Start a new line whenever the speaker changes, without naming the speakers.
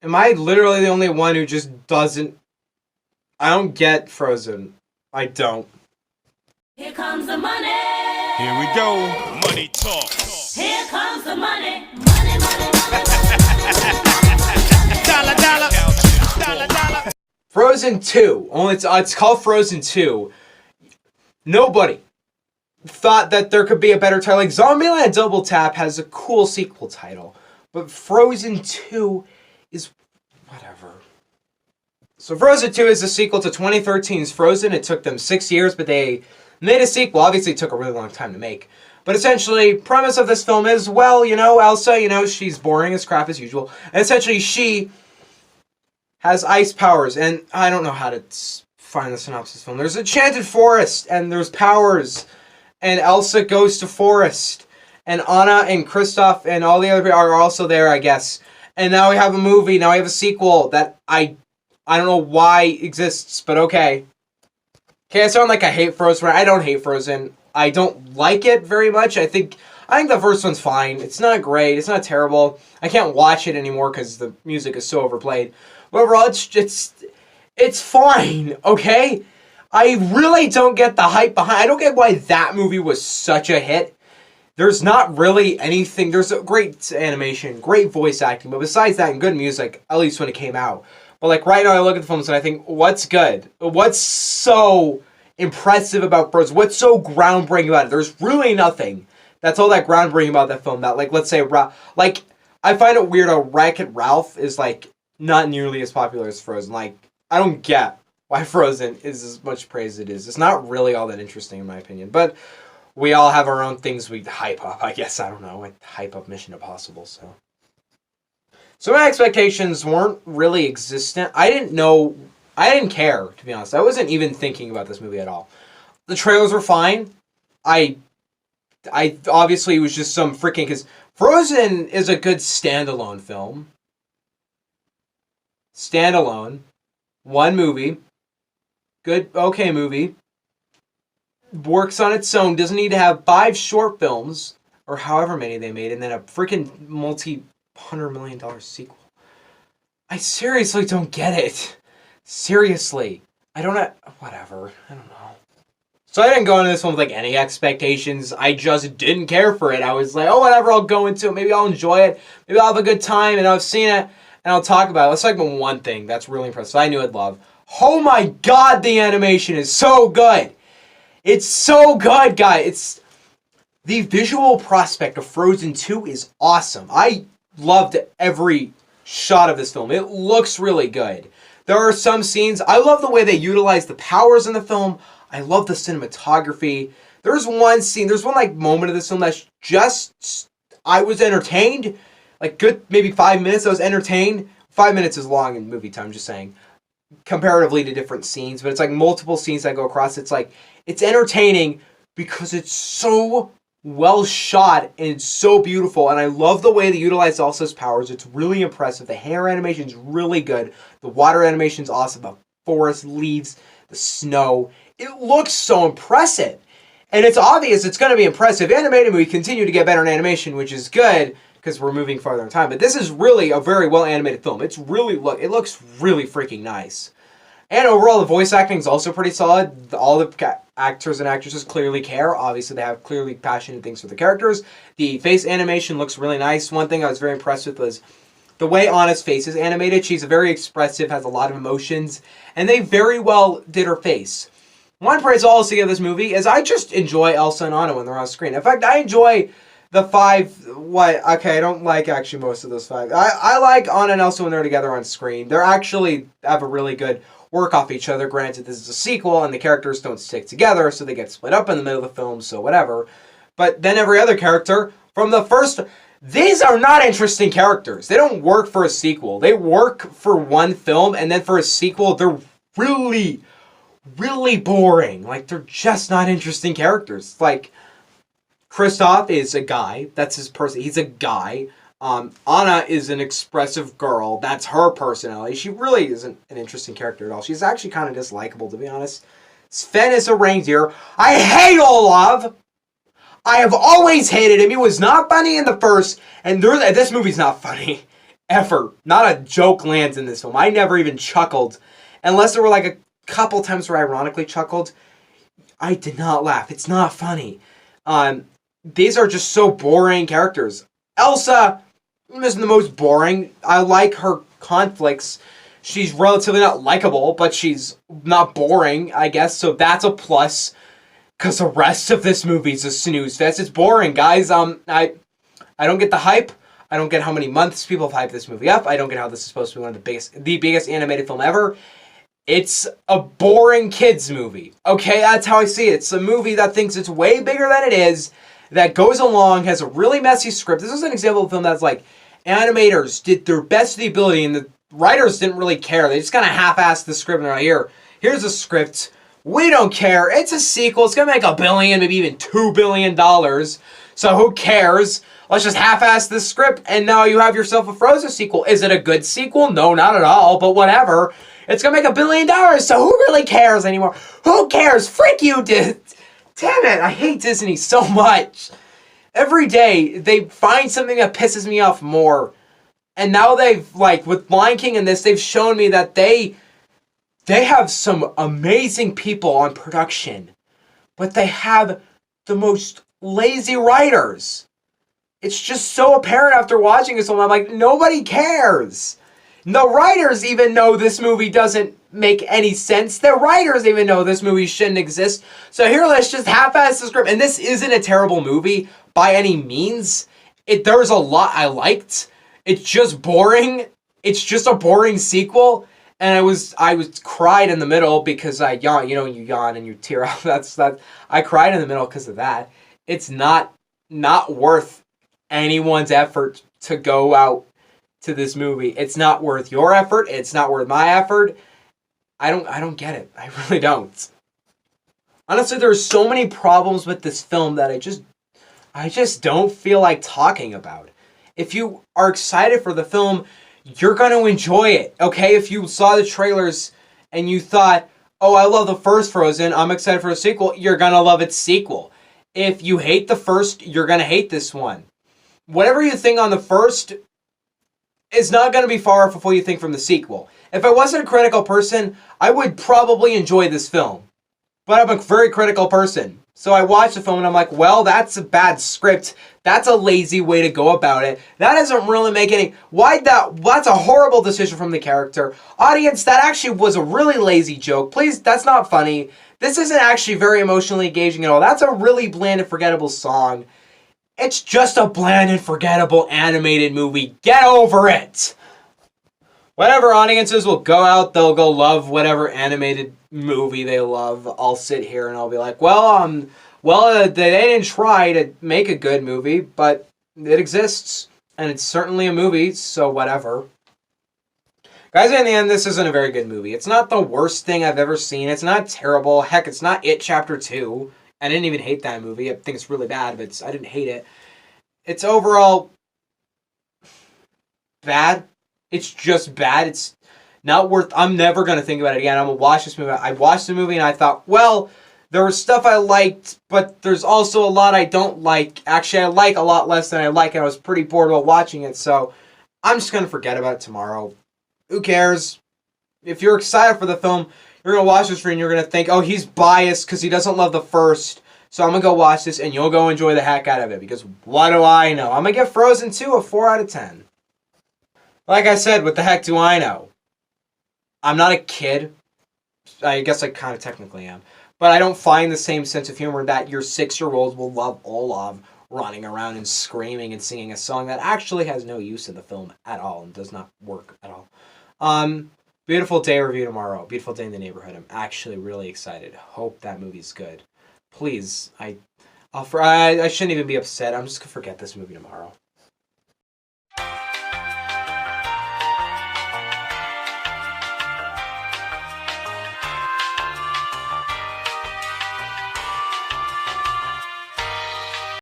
Am I literally the only one who just doesn't... I don't get Frozen. I don't.
Here comes the money.
Here we go. Money talk.
Here comes the money. Money, money, money,
Dollar, dollar. Dollar, dollar.
Frozen 2. Only it's called Frozen 2. Nobody thought that there could be a better title. Like, Zombieland Double Tap has a cool sequel title. But Frozen 2 is whatever. So Frozen 2 is a sequel to 2013's Frozen. It took them 6 years, but they made a sequel. Obviously, it took a really long time to make. But essentially, premise of this film is, well, Elsa, she's boring as crap as usual. And essentially, she has ice powers. And I don't know how to find the synopsis film. There's a enchanted forest, and there's powers. And Elsa goes to forest. And Anna and Kristoff and all the other people are also there, I guess. And now we have a movie. Now we have a sequel that I don't know why exists, but okay. Okay, I sound like I hate Frozen. I don't hate Frozen. I don't like it very much. I think the first one's fine. It's not great. It's not terrible. I can't watch it anymore because the music is so overplayed. But overall, it's fine, okay? I really don't get the hype behind... I don't get why that movie was such a hit. There's not really anything... There's a great animation, great voice acting, but besides that, and good music, at least when it came out. But like right now, I look at the films and I think, what's good? What's so impressive about Frozen? What's so groundbreaking about it? There's really nothing. That's all that groundbreaking about that film. That, like, let's say, like, I find it weird how Wreck-It Ralph is, like, not nearly as popular as Frozen. Like, I don't get why Frozen is as much praise as it is. It's not really all that interesting, in my opinion. But we all have our own things we hype up, I guess. I don't know. I hype up Mission Impossible, so... So my expectations weren't really existent. I didn't care, to be honest. I wasn't even thinking about this movie at all. The trailers were fine. I obviously, it was just some freaking... Because Frozen is a good standalone film. Standalone. One movie. Good, okay movie. Works on its own. Doesn't need to have 5 short films, or however many they made, and then a freaking $100 million sequel. I seriously don't get it. Seriously. I don't know. Whatever. I don't know. So I didn't go into this one with like any expectations. I just didn't care for it. I was like, oh, whatever, I'll go into it. Maybe I'll enjoy it. Maybe I'll have a good time, and I've seen it, and I'll talk about it. Let's talk about one thing that's really impressive. I knew I'd love. Oh my god, the animation is so good. It's so good, guys. It's... The visual prospect of Frozen 2 is awesome. I loved every shot of this film. It looks really good. There are some scenes... I love the way they utilize the powers in the film. I love the cinematography. There's one scene... There's one, like, moment of this film that's just... I was entertained. Like, good, maybe 5 minutes I was entertained. 5 minutes is long in movie time, just saying. Comparatively to different scenes. But it's, like, multiple scenes that go across. It's, like... It's entertaining because it's so well shot and it's so beautiful, and I love the way they utilize Elsa's powers. It's really impressive. The hair animation is really good. The water animation is awesome. The forest, leaves, the snow. It looks so impressive. And it's obvious it's going to be impressive. Animated movie continue to get better in animation, which is good because we're moving farther in time. But this is really a very well animated film. It looks really freaking nice. And overall, the voice acting is also pretty solid. All the actors and actresses clearly care. Obviously, they have clearly passionate things for the characters. The face animation looks really nice. One thing I was very impressed with was the way Anna's face is animated. She's very expressive, has a lot of emotions, and they very well did her face. One praise I'll also give this movie is I just enjoy Elsa and Anna when they're on screen. In fact, I enjoy the 5... Okay, I don't like actually most of those 5. I like Anna and Elsa when they're together on screen. They're actually have a really good... work off each other. Granted, this is a sequel, and the characters don't stick together, so they get split up in the middle of the film, so whatever. But then every other character, from the first... These are not interesting characters. They don't work for a sequel. They work for one film, and then for a sequel, they're really, really boring. Like, they're just not interesting characters. Like, Kristoff is a guy. That's his person. He's a guy. Anna is an expressive girl. That's her personality. She really isn't an interesting character at all. She's actually kind of dislikable, to be honest. Sven is a reindeer. I hate Olaf! I have always hated him. He was not funny in the first, and this movie's not funny ever. Not a joke lands in this film. I never even chuckled. Unless there were like a couple times where I ironically chuckled. I did not laugh. It's not funny. These are just so boring characters. Elsa isn't the most boring. I like her conflicts. She's relatively not likable, but she's not boring, I guess. So that's a plus. Because the rest of this movie's a snooze fest. It's boring, guys. I don't get the hype. I don't get how many months people have hyped this movie up. I don't get how this is supposed to be one of the biggest animated film ever. It's a boring kids movie. Okay, that's how I see it. It's a movie that thinks it's way bigger than it is, that goes along, has a really messy script. This is an example of a film that's like, animators did their best to the ability, and the writers didn't really care. They just kind of half-assed the script, and they're like, here's a script. We don't care. It's a sequel. It's going to make $1 billion, maybe even $2 billion. So who cares? Let's just half-ass this script, and now you have yourself a Frozen sequel. Is it a good sequel? No, not at all, but whatever. It's going to make $1 billion, so who really cares anymore? Who cares? Frick you, Damn it, I hate Disney so much. Every day, they find something that pisses me off more. And now they've, like, with Lion King and this, they've shown me that they have some amazing people on production. But they have the most lazy writers. It's just so apparent after watching this film. I'm like, nobody cares. The writers even know this movie doesn't make any sense. The writers even know this movie shouldn't exist. So here, let's just half-ass the script. And this isn't a terrible movie by any means. There's a lot I liked. It's just boring. It's just a boring sequel. And I was cried in the middle because I yawn. You know, you yawn and you tear out. I cried in the middle because of that. It's not worth anyone's effort to go out to this movie. It's not worth your effort. It's not worth my effort. I don't get it. I really don't. Honestly, there's so many problems with this film that I just don't feel like talking about. If you are excited for the film, you're going to enjoy it. Okay? If you saw the trailers and you thought, oh, I love the first Frozen, I'm excited for a sequel, you're going to love its sequel. If you hate the first, you're going to hate this one. Whatever you think on the first is not going to be far off of what you think from the sequel. If I wasn't a critical person, I would probably enjoy this film. But I'm a very critical person. So I watched the film and I'm like, well, that's a bad script. That's a lazy way to go about it. That doesn't really make any... That's a horrible decision from the character. Audience, that actually was a really lazy joke. Please, that's not funny. This isn't actually very emotionally engaging at all. That's a really bland and forgettable song. It's just a bland and forgettable animated movie. Get over it! Whatever audiences will go out, they'll go love whatever animated movie they love. I'll sit here and I'll be like, they didn't try to make a good movie, but it exists. And it's certainly a movie, so whatever. Guys, in the end, this isn't a very good movie. It's not the worst thing I've ever seen. It's not terrible. Heck, it's not It Chapter 2. I didn't even hate that movie. I think it's really bad, but I didn't hate it. It's overall bad. It's just bad. It's not worth... I'm never going to think about it again. I'm going to watch this movie. I watched the movie and I thought, well, there was stuff I liked, but there's also a lot I don't like. Actually, I like a lot less than I like, and I was pretty bored while watching it, so I'm just going to forget about it tomorrow. Who cares? If you're excited for the film, you're going to watch this and you're going to think, oh, he's biased because he doesn't love the first, so I'm going to go watch this, and you'll go enjoy the heck out of it, because what do I know? I'm going to give Frozen 2 a 4 out of 10. Like I said, what the heck do I know? I'm not a kid. I guess I kind of technically am. But I don't find the same sense of humor that your 6-year-olds will love all of, running around and screaming and singing a song that actually has no use in the film at all and does not work at all. Beautiful Day review tomorrow. Beautiful Day in the Neighborhood. I'm actually really excited. Hope that movie's good. Please, I shouldn't even be upset. I'm just going to forget this movie tomorrow.